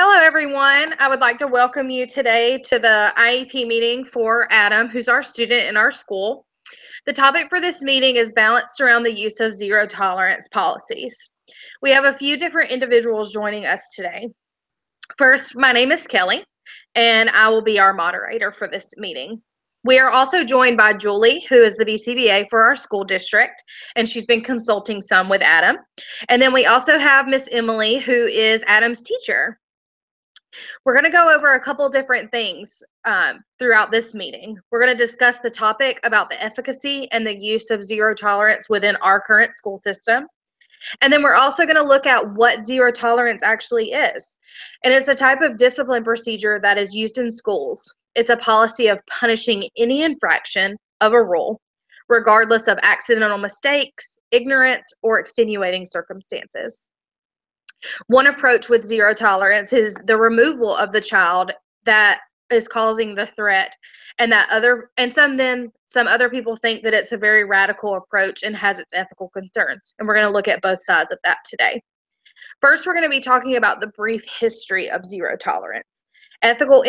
Hello, everyone. I would like to welcome you today to the IEP meeting for Adam, who's our student in our school. The topic for this meeting is balanced around the use of zero tolerance policies. We have a few different individuals joining us today. First, my name is Kelly, and I will be our moderator for this meeting. We are also joined by Julie, who is the BCBA for our school district, and she's been consulting some with Adam. And then we also have Miss Emily, who is Adam's teacher. We're going to go over a couple different things throughout this meeting. We're going to discuss the topic about the efficacy and the use of zero tolerance within our current school system. And then we're also going to look at what zero tolerance actually is. And it's a type of discipline procedure that is used in schools. It's a policy of punishing any infraction of a rule, regardless of accidental mistakes, ignorance, or extenuating circumstances. One approach with zero tolerance is the removal of the child that is causing the threat, and some other people think that it's a very radical approach and has its ethical concerns. And we're going to look at both sides of that today. First, we're going to be talking about the brief history of zero tolerance, ethical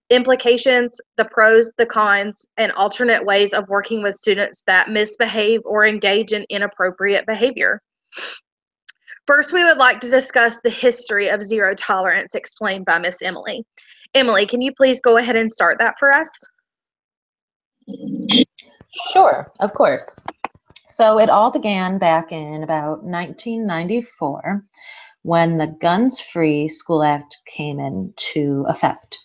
implications, the pros, the cons, and alternate ways of working with students that misbehave or engage in inappropriate behavior. First, we would like to discuss the history of zero tolerance explained by Miss Emily. Emily, can you please go ahead and start that for us? Sure, of course. So it all began back in about 1994 when the Guns Free School Act came into effect.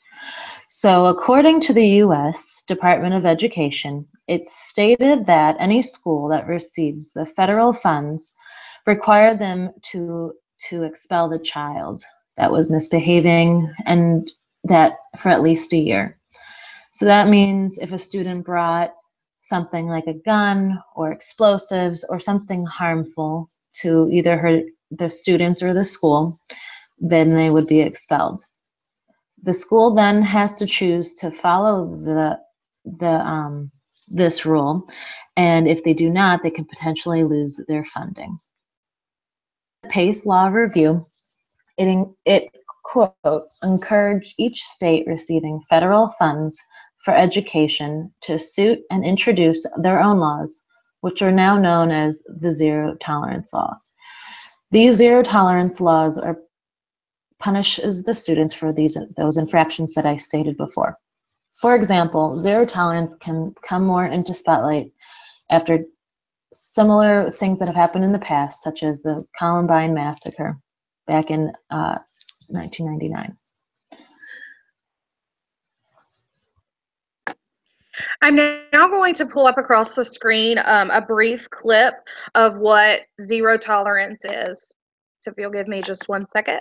So according to the U.S. Department of Education, it stated that any school that receives the federal funds require them to expel the child that was misbehaving, and that for at least a year. So that means if a student brought something like a gun or explosives or something harmful to either hurt the students or the school, then they would be expelled. The school then has to choose to follow this rule, and if they do not, they can potentially lose their funding. PACE law review, it quote, encouraged each state receiving federal funds for education to suit and introduce their own laws, which are now known as the zero tolerance laws. These zero tolerance laws punishes the students for those infractions that I stated before. For example, zero tolerance can come more into spotlight after similar things that have happened in the past, such as the Columbine massacre back in 1999. I'm now going to pull up across the screen a brief clip of what zero tolerance is. So if you'll give me just 1 second.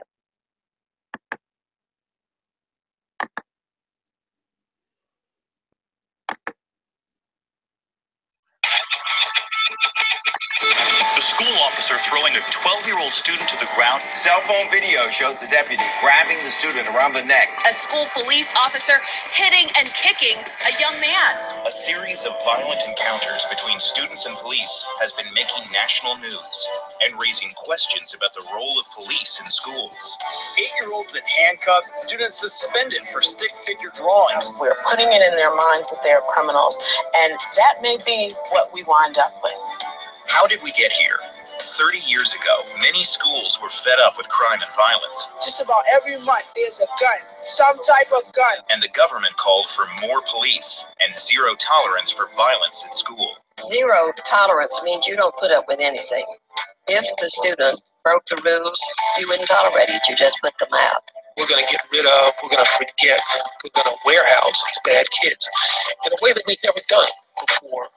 The school officer throwing a 12-year-old student to the ground. Cell phone video shows the deputy grabbing the student around the neck. A school police officer hitting and kicking a young man. A series of violent encounters between students and police has been making national news and raising questions about the role of police in schools. 8-year-olds in handcuffs, students suspended for stick figure drawings. We're putting it in their minds that they're criminals, and that may be what we wind up with. How did we get here? 30 years ago, many schools were fed up with crime and violence. Just about every month there's a gun, some type of gun. And the government called for more police and zero tolerance for violence at school. Zero tolerance means you don't put up with anything. If the student broke the rules, you wouldn't tolerate it, you just put them out. We're going to get rid of, we're going to forget, we're going to warehouse these bad kids in a way that we've never done before.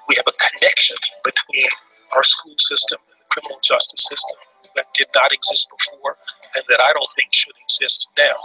We have a connection between our school system and the criminal justice system that did not exist before and that I don't think should exist now.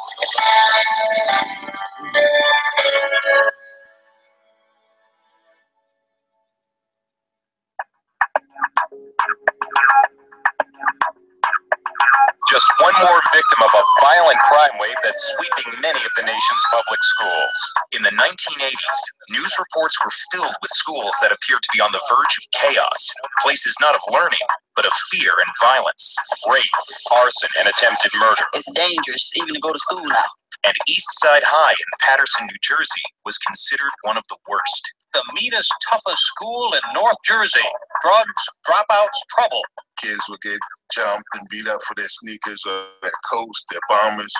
Just one more victim of a violent crime wave that's sweeping many of the nation's public schools. In the 1980s, news reports were filled with schools that appeared to be on the verge of chaos, places not of learning, but of fear and violence. Rape, arson, and attempted murder. It's dangerous even to go to school now. And East Side High in Paterson, New Jersey was considered one of the worst. The meanest, toughest school in North Jersey. Drugs, dropouts, trouble. Kids would get jumped and beat up for their sneakers or their coats, their bombers.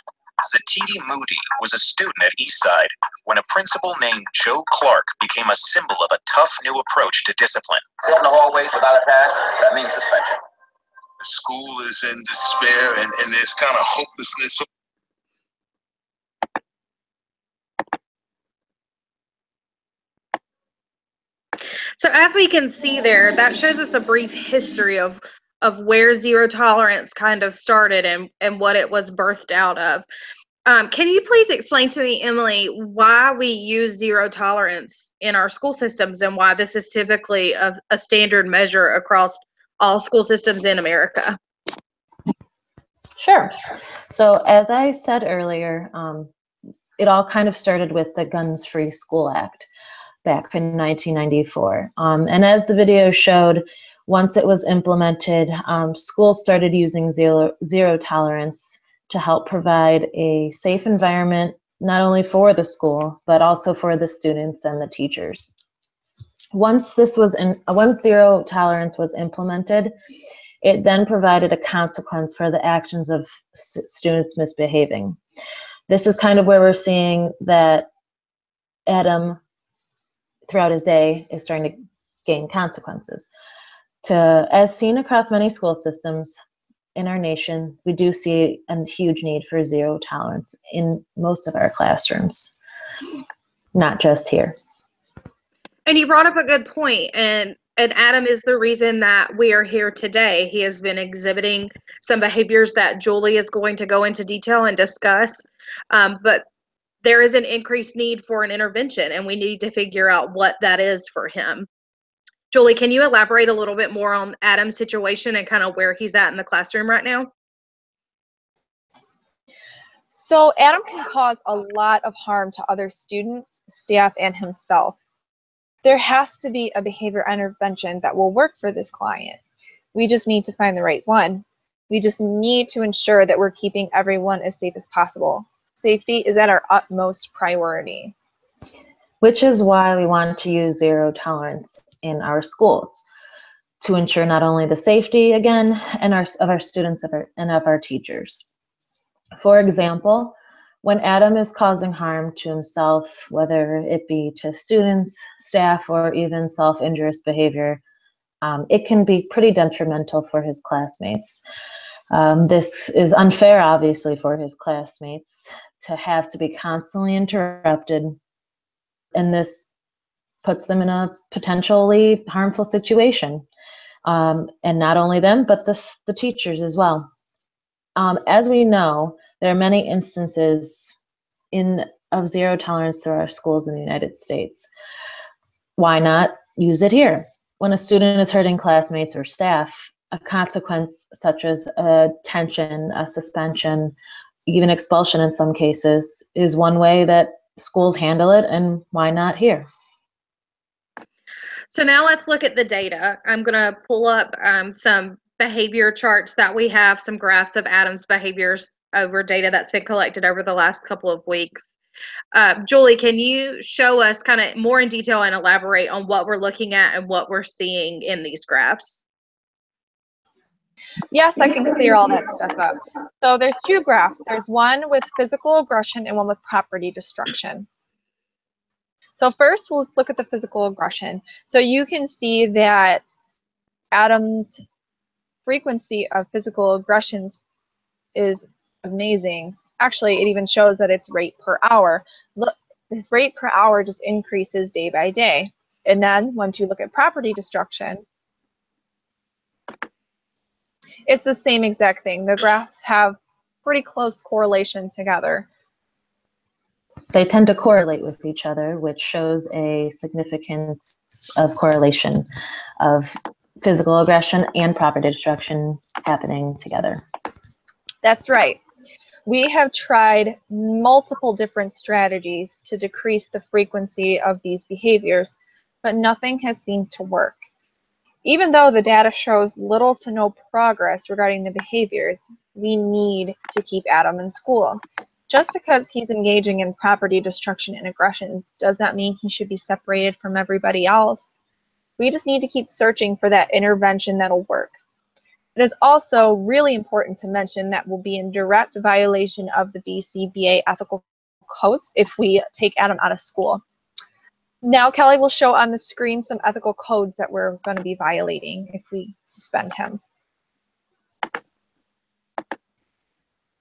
Zatiti Moody was a student at Eastside when a principal named Joe Clark became a symbol of a tough new approach to discipline. Go in the hallway without a pass, that means suspension. The school is in despair and there's kind of hopelessness. So as we can see there, that shows us a brief history of where zero tolerance kind of started and what it was birthed out of. Can you please explain to me, Emily, why we use zero tolerance in our school systems and why this is typically a standard measure across all school systems in America? Sure. So as I said earlier, it all kind of started with the Guns Free School Act back in 1994. And as the video showed, once it was implemented, schools started using zero tolerance to help provide a safe environment, not only for the school, but also for the students and the teachers. Once zero tolerance was implemented, it then provided a consequence for the actions of students misbehaving. This is kind of where we're seeing that Adam, throughout his day, is starting to gain consequences. As seen across many school systems in our nation, we do see a huge need for zero tolerance in most of our classrooms, not just here. And you brought up a good point, and Adam is the reason that we are here today. He has been exhibiting some behaviors that Julie is going to go into detail and discuss, but there is an increased need for an intervention, and we need to figure out what that is for him. Julie, can you elaborate a little bit more on Adam's situation and kind of where he's at in the classroom right now? So Adam can cause a lot of harm to other students, staff, and himself. There has to be a behavior intervention that will work for this client. We just need to find the right one. We just need to ensure that we're keeping everyone as safe as possible. Safety is at our utmost priority. Which is why we want to use zero tolerance in our schools, to ensure not only the safety, again, of our students and of our teachers. For example, when Adam is causing harm to himself, whether it be to students, staff, or even self-injurious behavior, it can be pretty detrimental for his classmates. This is unfair, obviously, for his classmates to have to be constantly interrupted, and this puts them in a potentially harmful situation. And not only them, but the teachers as well. As we know, there are many instances of zero tolerance through our schools in the United States. Why not use it here? When a student is hurting classmates or staff, a consequence such as a detention, a suspension, even expulsion in some cases, is one way that schools handle it, and why not here? So now let's look at the data. I'm going to pull up some behavior charts that we have, some graphs of Adam's behaviors over data that's been collected over the last couple of weeks. Julie, can you show us kind of more in detail and elaborate on what we're looking at and what we're seeing in these graphs? Yes, I can clear all that stuff up. So there's two graphs. There's one with physical aggression and one with property destruction. So first, let's look at the physical aggression. So you can see that Adam's frequency of physical aggressions is amazing. Actually, it even shows that it's rate per hour. Look, his rate per hour just increases day by day. And then once you look at property destruction, it's the same exact thing. The graphs have pretty close correlation together. They tend to correlate with each other, which shows a significance of correlation of physical aggression and property destruction happening together. That's right. We have tried multiple different strategies to decrease the frequency of these behaviors, but nothing has seemed to work. Even though the data shows little to no progress regarding the behaviors, we need to keep Adam in school. Just because he's engaging in property destruction and aggressions does not mean he should be separated from everybody else. We just need to keep searching for that intervention that'll work. It is also really important to mention that we'll be in direct violation of the BCBA ethical codes if we take Adam out of school. Now Kelly will show on the screen some ethical codes that we're going to be violating if we suspend him.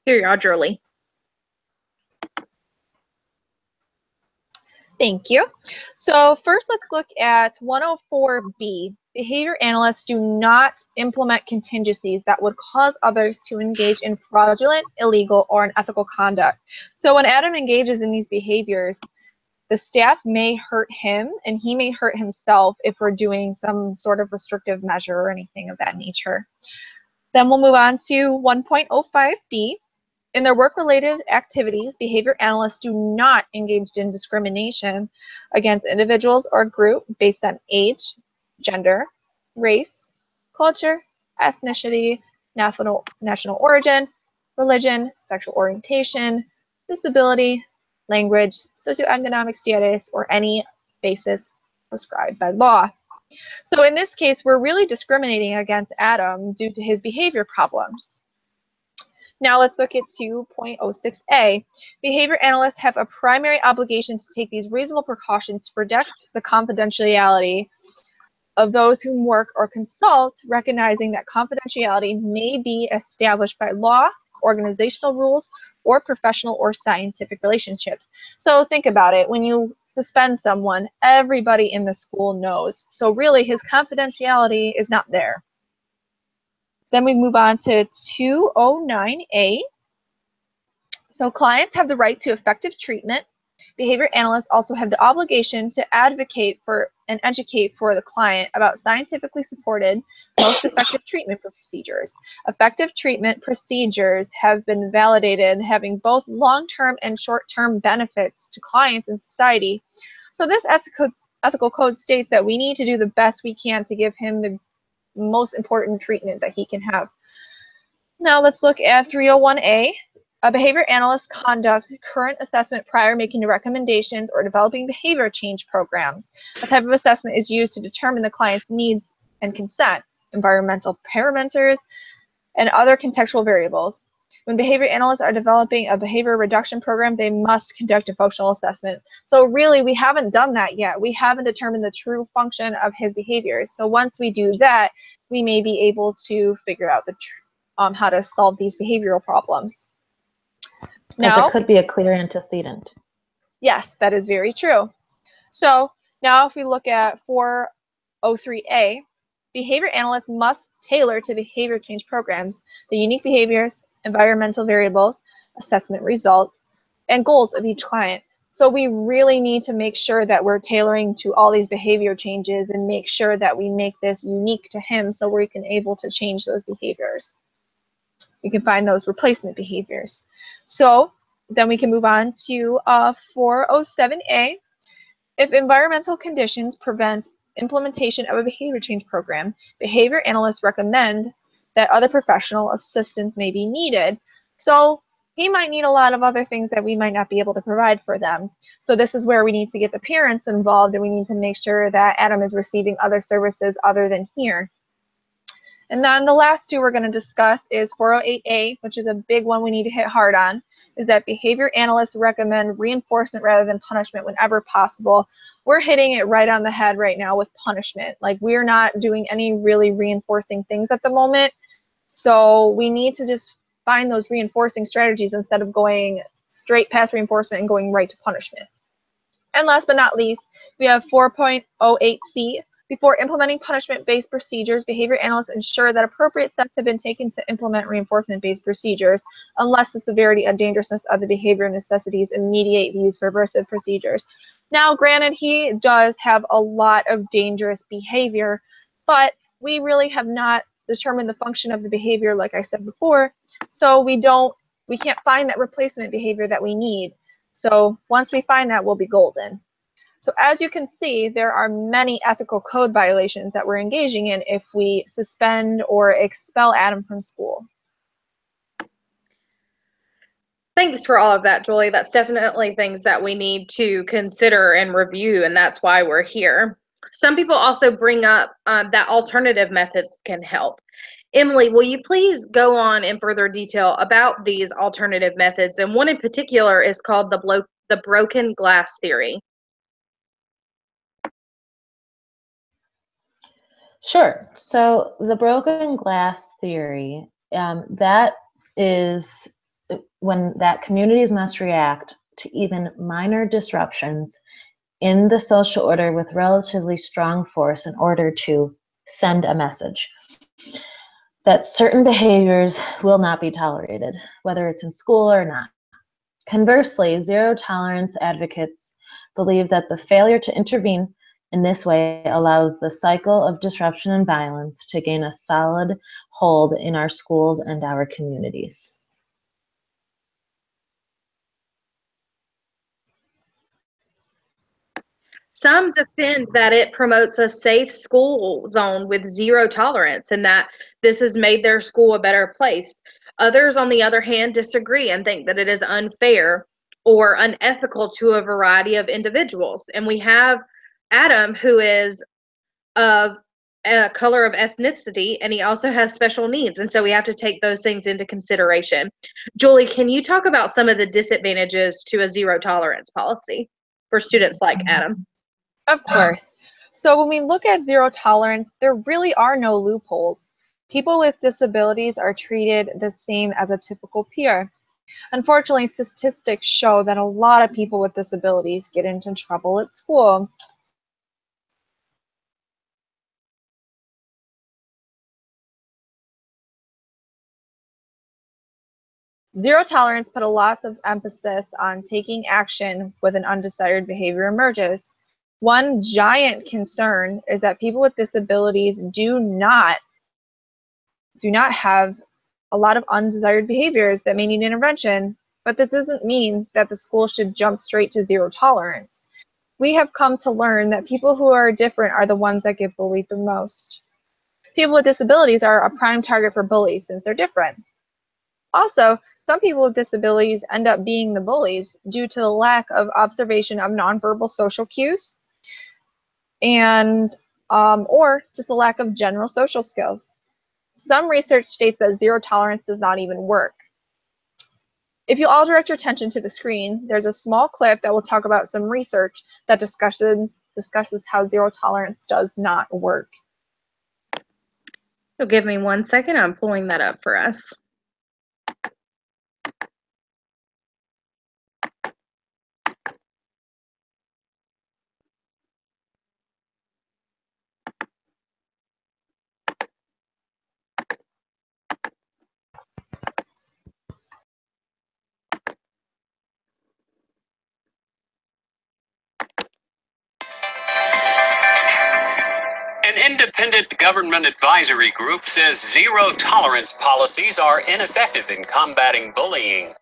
Here you are, Julie. Thank you. So first let's look at 104B. Behavior analysts do not implement contingencies that would cause others to engage in fraudulent, illegal, or unethical conduct. So when Adam engages in these behaviors, the staff may hurt him and he may hurt himself if we're doing some sort of restrictive measure or anything of that nature. Then we'll move on to 1.05D. In their work-related activities, behavior analysts do not engage in discrimination against individuals or group based on age, gender, race, culture, ethnicity, national origin, religion, sexual orientation, disability, language, socioeconomic status, or any basis prescribed by law. So in this case, we're really discriminating against Adam due to his behavior problems. Now let's look at 2.06a. Behavior analysts have a primary obligation to take these reasonable precautions to protect the confidentiality of those who work or consult, recognizing that confidentiality may be established by law, organizational rules, or professional or scientific relationships. So think about it. When you suspend someone, everybody in the school knows. So really, his confidentiality is not there. Then we move on to 209A. So clients have the right to effective treatment. Behavior analysts also have the obligation to advocate for and educate for the client about scientifically supported, most effective treatment procedures. Effective treatment procedures have been validated, having both long-term and short-term benefits to clients and society. So this ethical code states that we need to do the best we can to give him the most important treatment that he can have. Now let's look at 301A. A behavior analyst conducts current assessment prior making recommendations or developing behavior change programs. A type of assessment is used to determine the client's needs and consent, environmental parameters, and other contextual variables. When behavior analysts are developing a behavior reduction program, they must conduct a functional assessment. So really, we haven't done that yet. We haven't determined the true function of his behaviors. So once we do that, we may be able to figure out the how to solve these behavioral problems. Now, there could be a clear antecedent. Yes, that is very true. So now if we look at 403A, behavior analysts must tailor to behavior change programs the unique behaviors, environmental variables, assessment results, and goals of each client. So we really need to make sure that we're tailoring to all these behavior changes and make sure that we make this unique to him so we can able to change those behaviors. We can find those replacement behaviors. So then we can move on to 407A. If environmental conditions prevent implementation of a behavior change program, behavior analysts recommend that other professional assistance may be needed. So he might need a lot of other things that we might not be able to provide for them. So this is where we need to get the parents involved, and we need to make sure that Adam is receiving other services other than here. And then the last two we're going to discuss is 408A, which is a big one we need to hit hard on, is that behavior analysts recommend reinforcement rather than punishment whenever possible. We're hitting it right on the head right now with punishment. Like, we're not doing any really reinforcing things at the moment. So we need to just find those reinforcing strategies instead of going straight past reinforcement and going right to punishment. And last but not least, we have 4.08C. Before implementing punishment-based procedures, behavior analysts ensure that appropriate steps have been taken to implement reinforcement-based procedures, unless the severity and dangerousness of the behavior necessitates immediate use of reversive procedures. Now, granted, he does have a lot of dangerous behavior, but we really have not determine the function of the behavior, like I said before, so we can't find that replacement behavior that we need. So once we find that, we'll be golden. So as you can see, there are many ethical code violations that we're engaging in if we suspend or expel Adam from school. Thanks for all of that, Julie. That's definitely things that we need to consider and review, and that's why we're here. Some people also bring up that alternative methods can help. Emily, will you please go on in further detail about these alternative methods? And one in particular is called the broken glass theory. Sure. So the broken glass theory, that is when that communities must react to even minor disruptions in the social order with relatively strong force in order to send a message that certain behaviors will not be tolerated, whether it's in school or not. Conversely, zero tolerance advocates believe that the failure to intervene in this way allows the cycle of disruption and violence to gain a solid hold in our schools and our communities. Some defend that it promotes a safe school zone with zero tolerance and that this has made their school a better place. Others, on the other hand, disagree and think that it is unfair or unethical to a variety of individuals. And we have Adam, who is of a color of ethnicity, and he also has special needs. And so we have to take those things into consideration. Julie, can you talk about some of the disadvantages to a zero tolerance policy for students like Adam? Of course. So when we look at zero tolerance, there really are no loopholes. People with disabilities are treated the same as a typical peer. Unfortunately, statistics show that a lot of people with disabilities get into trouble at school. Zero tolerance put a lot of emphasis on taking action when an undesired behavior emerges. One giant concern is that people with disabilities do not have a lot of undesired behaviors that may need intervention, but this doesn't mean that the school should jump straight to zero tolerance. We have come to learn that people who are different are the ones that get bullied the most. People with disabilities are a prime target for bullies since they're different. Also, some people with disabilities end up being the bullies due to the lack of observation of nonverbal social cues and or just the lack of general social skills. Some research states that zero tolerance does not even work. If you all direct your attention to the screen, there's a small clip that will talk about some research that discusses how zero tolerance does not work. So give me 1 second. I'm pulling that up for us. An independent government advisory group says zero tolerance policies are ineffective in combating bullying.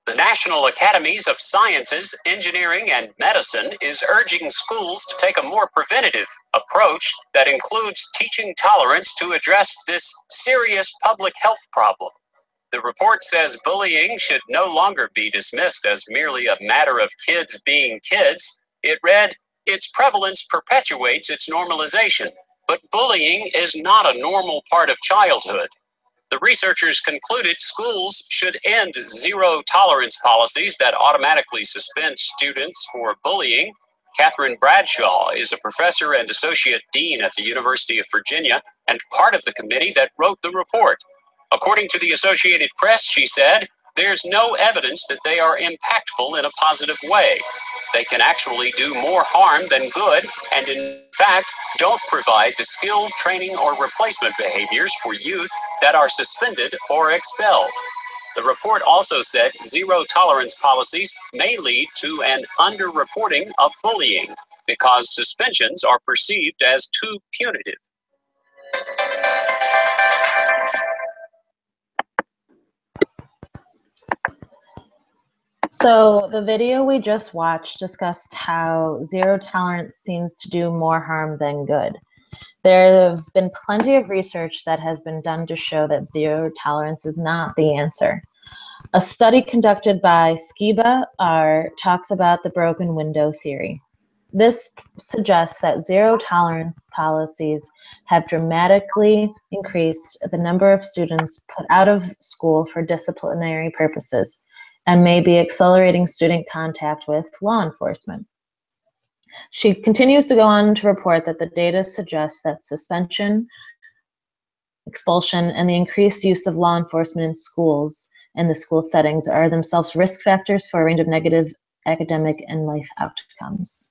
The National Academies of Sciences, Engineering, and Medicine is urging schools to take a more preventative approach that includes teaching tolerance to address this serious public health problem. The report says bullying should no longer be dismissed as merely a matter of kids being kids. It read, its prevalence perpetuates its normalization. But bullying is not a normal part of childhood. The researchers concluded schools should end zero tolerance policies that automatically suspend students for bullying. Catherine Bradshaw is a professor and associate dean at the University of Virginia and part of the committee that wrote the report. According to the Associated Press, she said, there's no evidence that they are impactful in a positive way. They can actually do more harm than good, and in fact, don't provide the skill, training, or replacement behaviors for youth that are suspended or expelled. The report also said zero tolerance policies may lead to an underreporting of bullying because suspensions are perceived as too punitive. So the video we just watched discussed how zero tolerance seems to do more harm than good. There's been plenty of research that has been done to show that zero tolerance is not the answer. A study conducted by Skiba talks about the broken window theory. This suggests that zero tolerance policies have dramatically increased the number of students put out of school for disciplinary purposes and may be accelerating student contact with law enforcement. She continues to go on to report that the data suggests that suspension, expulsion, and the increased use of law enforcement in schools and the school settings are themselves risk factors for a range of negative academic and life outcomes.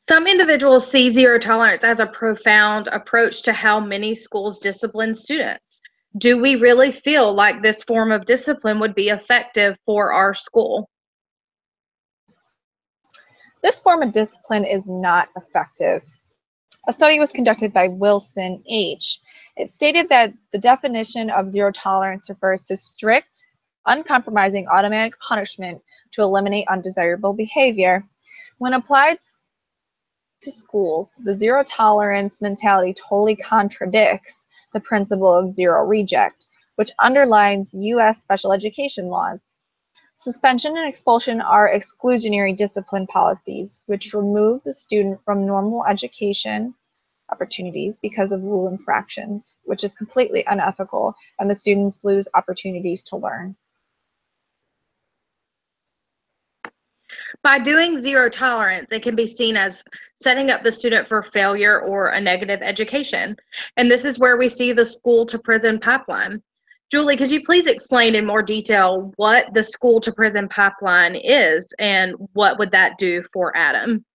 Some individuals see zero tolerance as a profound approach to how many schools discipline students. Do we really feel like this form of discipline would be effective for our school? This form of discipline is not effective. A study was conducted by Wilson H. It stated that the definition of zero tolerance refers to strict, uncompromising automatic punishment to eliminate undesirable behavior. When applied to schools, the zero tolerance mentality totally contradicts the principle of zero reject, which underlines U.S. special education laws. Suspension and expulsion are exclusionary discipline policies, which remove the student from normal education opportunities because of rule infractions, which is completely unethical, and the students lose opportunities to learn. By doing zero tolerance, it can be seen as setting up the student for failure or a negative education. And this is where we see the school to prison pipeline. Julie, could you please explain in more detail what the school to prison pipeline is and what would that do for Adam?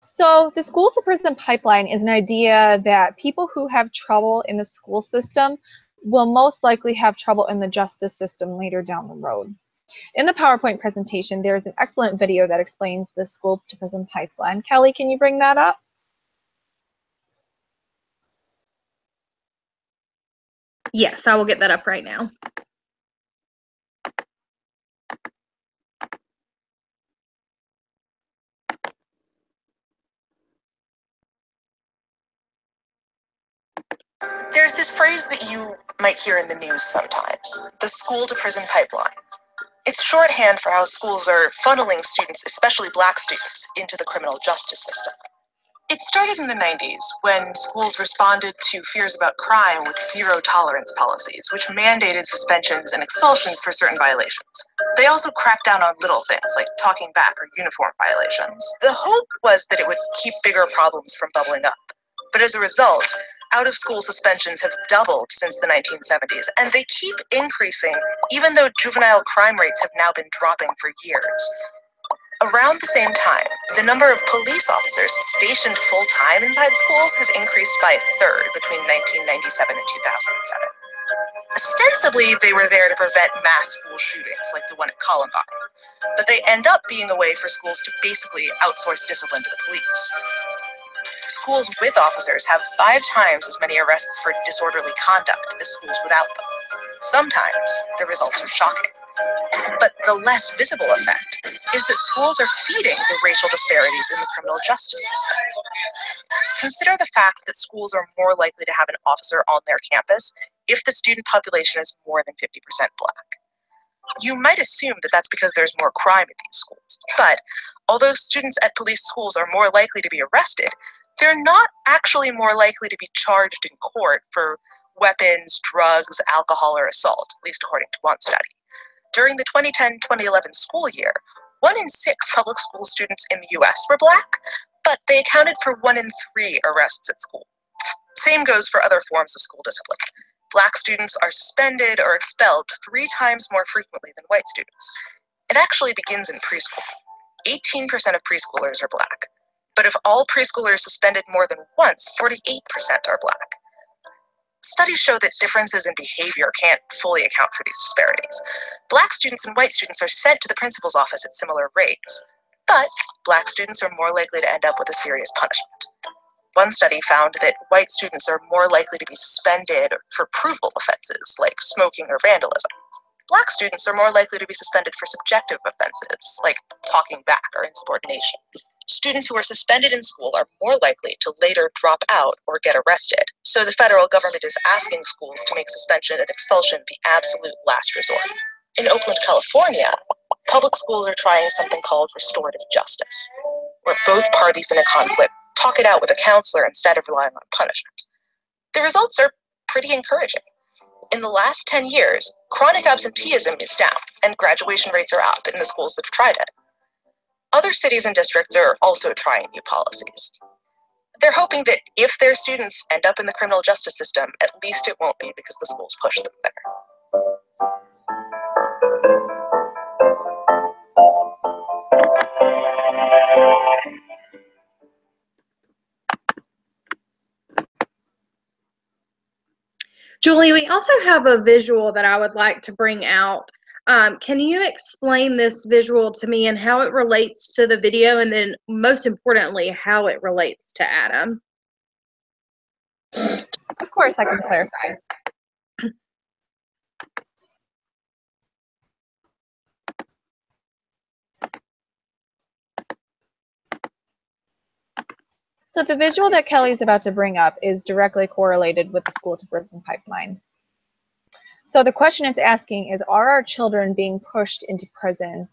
So the school to prison pipeline is an idea that people who have trouble in the school system will most likely have trouble in the justice system later down the road. In the PowerPoint presentation, there is an excellent video that explains the school to prison pipeline. Kelly, can you bring that up? Yes, I will get that up right now. There's this phrase that you might hear in the news sometimes, the school to prison pipeline. It's shorthand for how schools are funneling students, especially Black students, into the criminal justice system. It started in the 90s when schools responded to fears about crime with zero tolerance policies, which mandated suspensions and expulsions for certain violations. They also cracked down on little things like talking back or uniform violations. The hope was that it would keep bigger problems from bubbling up. But as a result, out-of-school suspensions have doubled since the 1970s, and they keep increasing even though juvenile crime rates have now been dropping for years. Around the same time, the number of police officers stationed full-time inside schools has increased by a third between 1997 and 2007. Ostensibly, they were there to prevent mass school shootings like the one at Columbine, but they end up being a way for schools to basically outsource discipline to the police. Schools with officers have 5 times as many arrests for disorderly conduct as schools without them. Sometimes the results are shocking. But the less visible effect is that schools are feeding the racial disparities in the criminal justice system. Consider the fact that schools are more likely to have an officer on their campus if the student population is more than 50% Black. You might assume that that's because there's more crime in these schools, but although students at police schools are more likely to be arrested, they're not actually more likely to be charged in court for weapons, drugs, alcohol, or assault, at least according to one study. During the 2010-2011 school year, 1 in 6 public school students in the US were Black, but they accounted for 1 in 3 arrests at school. Same goes for other forms of school discipline. Black students are suspended or expelled 3 times more frequently than white students. It actually begins in preschool. 18% of preschoolers are Black. But if all preschoolers suspended more than once, 48% are Black. Studies show that differences in behavior can't fully account for these disparities. Black students and white students are sent to the principal's office at similar rates, but Black students are more likely to end up with a serious punishment. One study found that white students are more likely to be suspended for provable offenses like smoking or vandalism. Black students are more likely to be suspended for subjective offenses like talking back or insubordination. Students who are suspended in school are more likely to later drop out or get arrested. So the federal government is asking schools to make suspension and expulsion the absolute last resort. In Oakland, California, public schools are trying something called restorative justice, where both parties in a conflict talk it out with a counselor instead of relying on punishment. The results are pretty encouraging. In the last 10 years, chronic absenteeism is down and graduation rates are up in the schools that have tried it. Other cities and districts are also trying new policies. They're hoping that if their students end up in the criminal justice system, at least it won't be because the schools push them there. Julie, we also have a visual that I would like to bring out. Can you explain this visual to me and how it relates to the video, and then most importantly, how it relates to Adam? Of course, I can clarify. So the visual that Kelly is about to bring up is directly correlated with the school to prison pipeline. So the question it's asking is, are our children being pushed into prison?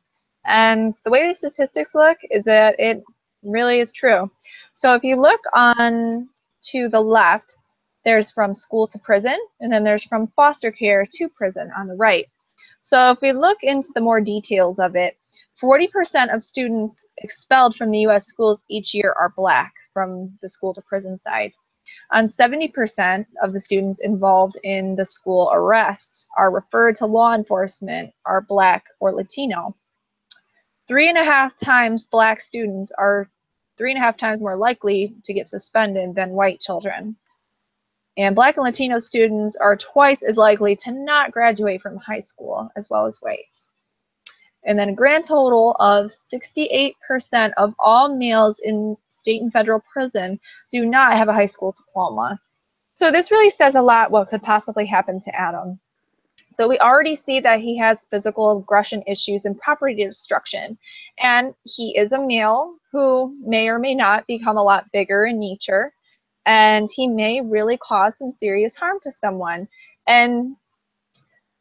And the way the statistics look is that it really is true. So if you look on to the left, there's from school to prison, and then there's from foster care to prison on the right. So if we look into the more details of it, 40% of students expelled from the U.S. schools each year are Black from the school to prison side. And 70% of the students involved in the school arrests are referred to law enforcement are Black or Latino. 3.5 times Black students are 3.5 times more likely to get suspended than white children. And Black and Latino students are twice as likely to not graduate from high school as well as whites. And then a grand total of 68% of all males in state and federal prison do not have a high school diploma. So this really says a lot what could possibly happen to Adam. So we already see that he has physical aggression issues and property destruction. And he is a male who may or may not become a lot bigger in nature. And he may really cause some serious harm to someone. And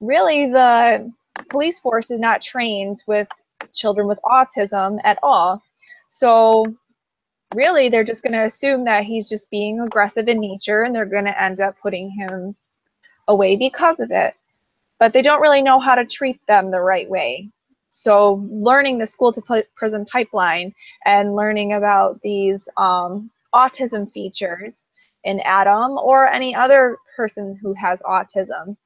really the police force is not trained with children with autism at all. So really they're just going to assume that he's just being aggressive in nature, and they're going to end up putting him away because of it. But they don't really know how to treat them the right way. So learning the school to prison pipeline and learning about these autism features in Adam or any other person who has autism,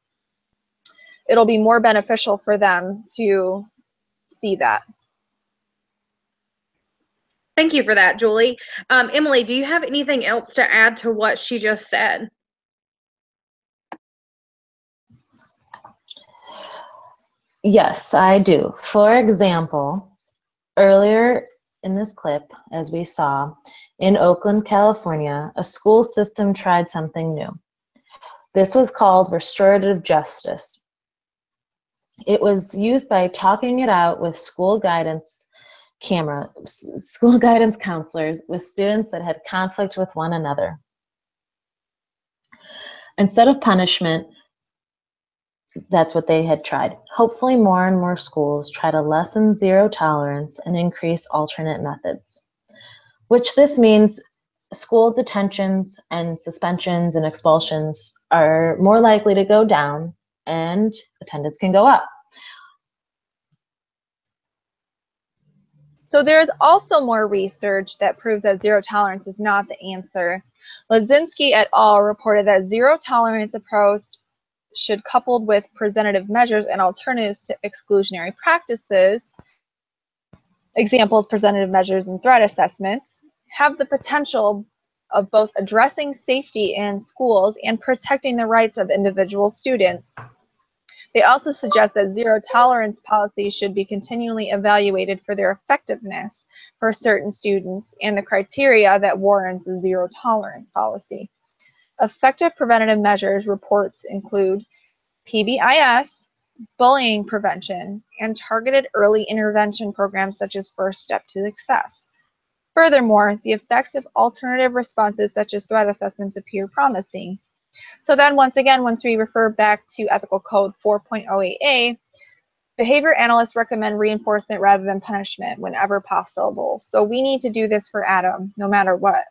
it'll be more beneficial for them to see that. Thank you for that, Julie. Emily, do you have anything else to add to what she just said? Yes, I do. For example, earlier in this clip, as we saw, in Oakland, California, a school system tried something new. This was called restorative justice. It was used by talking it out with school guidance counselors with students that had conflict with one another. Instead of punishment, that's what they had tried. Hopefully more and more schools try to lessen zero tolerance and increase alternate methods, which this means school detentions and suspensions and expulsions are more likely to go down and attendance can go up. So there's also more research that proves that zero tolerance is not the answer. Lazinski et al. Reported that zero tolerance approach should, coupled with preventative measures and alternatives to exclusionary practices, examples, preventative measures and threat assessments, have the potential of both addressing safety in schools and protecting the rights of individual students. They also suggest that zero tolerance policies should be continually evaluated for their effectiveness for certain students and the criteria that warrants a zero tolerance policy. Effective preventative measures reports include PBIS, bullying prevention, and targeted early intervention programs such as First Step to Success. Furthermore, the effects of alternative responses such as threat assessments appear promising. So then once again, once we refer back to Ethical Code 4.08a, behavior analysts recommend reinforcement rather than punishment whenever possible. So we need to do this for Adam, no matter what.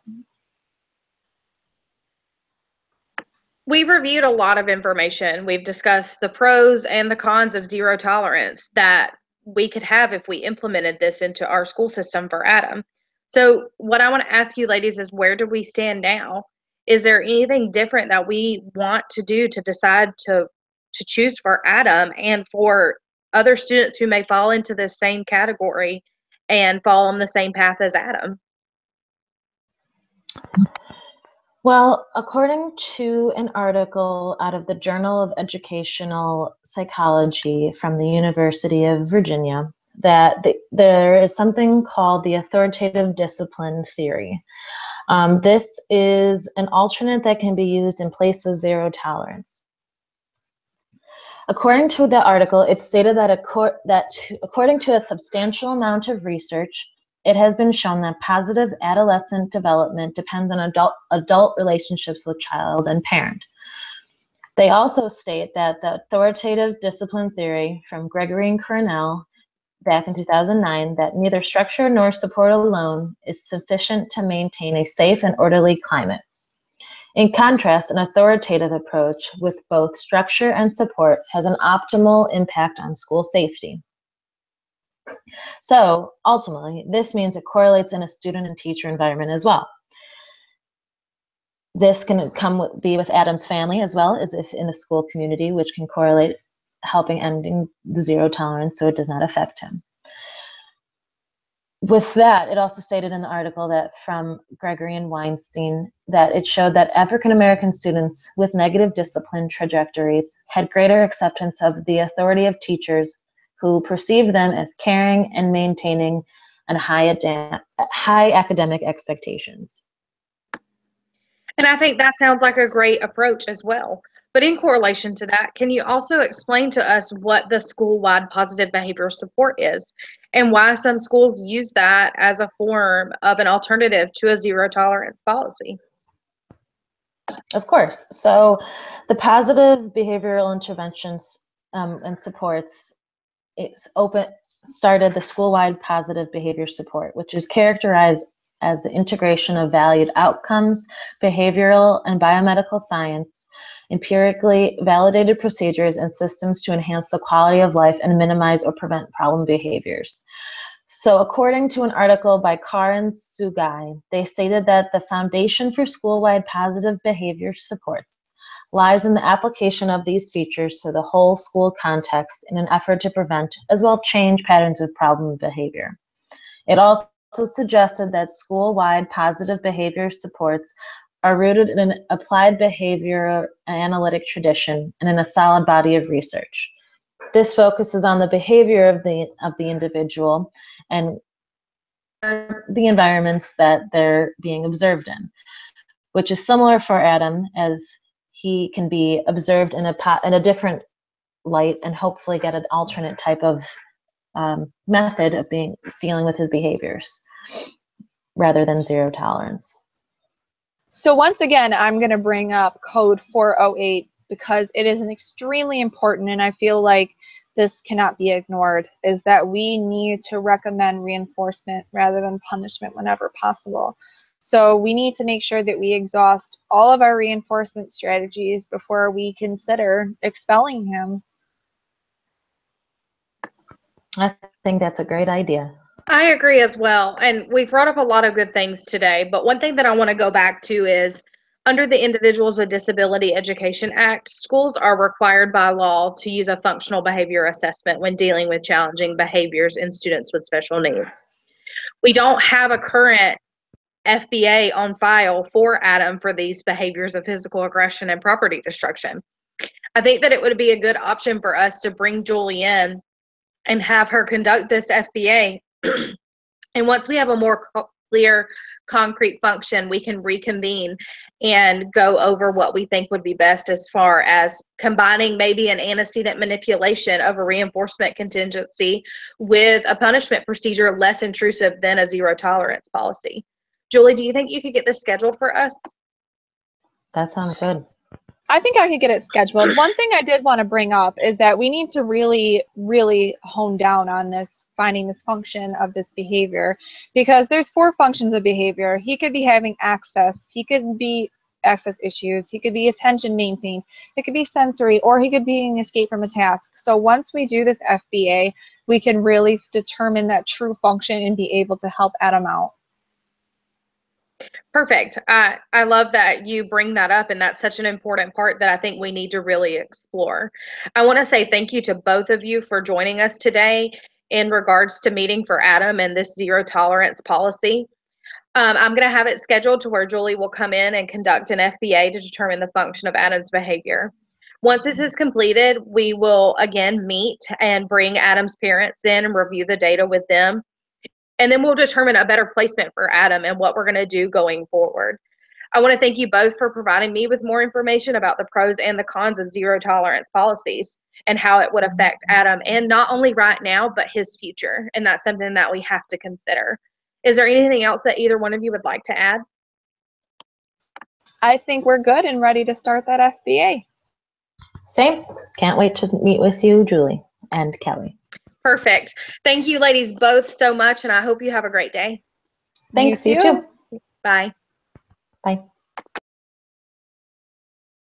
We've reviewed a lot of information. We've discussed the pros and the cons of zero tolerance that we could have if we implemented this into our school system for Adam. So what I want to ask you ladies is, where do we stand now? Is there anything different that we want to do to decide to choose for Adam and for other students who may fall into this same category and fall on the same path as Adam? Well, according to an article out of the Journal of Educational Psychology from the University of Virginia, that there is something called the authoritative discipline theory. This is an alternate that can be used in place of zero tolerance. According to the article, it stated that according to a substantial amount of research, it has been shown that positive adolescent development depends on adult relationships with child and parent. They also state that the authoritative discipline theory from Gregory and Cornell back in 2009, that neither structure nor support alone is sufficient to maintain a safe and orderly climate. In contrast, an authoritative approach with both structure and support has an optimal impact on school safety. So ultimately, this means it correlates in a student and teacher environment as well. This can be with Adam's family as well as if in the school community, which can correlate helping ending the zero tolerance so it does not affect him. With that, it also stated in the article that from Gregory and Weinstein that it showed that African American students with negative discipline trajectories had greater acceptance of the authority of teachers who perceived them as caring and maintaining and high academic expectations. And I think that sounds like a great approach as well. But in correlation to that, can you also explain to us what the school-wide positive behavior support is and why some schools use that as a form of an alternative to a zero tolerance policy? Of course. So the positive behavioral interventions and supports started the school-wide positive behavior support, which is characterized as the integration of valued outcomes, behavioral and biomedical science, empirically validated procedures and systems to enhance the quality of life and minimize or prevent problem behaviors. So according to an article by Carr and Sugai, they stated that the foundation for school-wide positive behavior supports lies in the application of these features to the whole school context in an effort to prevent as well change patterns of problem behavior. It also suggested that school-wide positive behavior supports are rooted in an applied behavior analytic tradition and in a solid body of research. This focuses on the behavior of the individual and the environments that they're being observed in, which is similar for Adam, as he can be observed in a different light and hopefully get an alternate type of method of dealing with his behaviors rather than zero tolerance. So once again, I'm going to bring up Code 408 because it is an extremely important, and I feel like this cannot be ignored, is that we need to recommend reinforcement rather than punishment whenever possible. So we need to make sure that we exhaust all of our reinforcement strategies before we consider expelling him. I think that's a great idea. I agree as well. And we've brought up a lot of good things today. But one thing that I want to go back to is under the Individuals with Disability Education Act, schools are required by law to use a functional behavior assessment when dealing with challenging behaviors in students with special needs. We don't have a current FBA on file for Adam for these behaviors of physical aggression and property destruction. I think that it would be a good option for us to bring Julie in and have her conduct this FBA. And once we have a more clear, concrete function, we can reconvene and go over what we think would be best as far as combining maybe an antecedent manipulation of a reinforcement contingency with a punishment procedure less intrusive than a zero tolerance policy. Julie, do you think you could get this scheduled for us? That sounds good. I think I could get it scheduled. One thing I did want to bring up is that we need to really, really hone down on this, finding this function of this behavior, because there's 4 functions of behavior. He could be having access, he could be access issues, he could be attention maintained, it could be sensory, or he could be being escape from a task. So once we do this FBA, we can really determine that true function and be able to help Adam out. Perfect. I love that you bring that up, and that's such an important part that I think we need to really explore. I want to say thank you to both of you for joining us today in regards to meeting for Adam and this zero tolerance policy. I'm going to have it scheduled to where Julie will come in and conduct an FBA to determine the function of Adam's behavior. Once this is completed, we will again meet and bring Adam's parents in and review the data with them. And then we'll determine a better placement for Adam and what we're going to do going forward. I want to thank you both for providing me with more information about the pros and the cons of zero tolerance policies and how it would affect Adam, and not only right now, but his future. And that's something that we have to consider. Is there anything else that either one of you would like to add? I think we're good and ready to start that FBA. Same. Can't wait to meet with you, Julie and Kelly. Perfect. Thank you, ladies, both so much, and I hope you have a great day. Thanks, you too. Bye. Bye.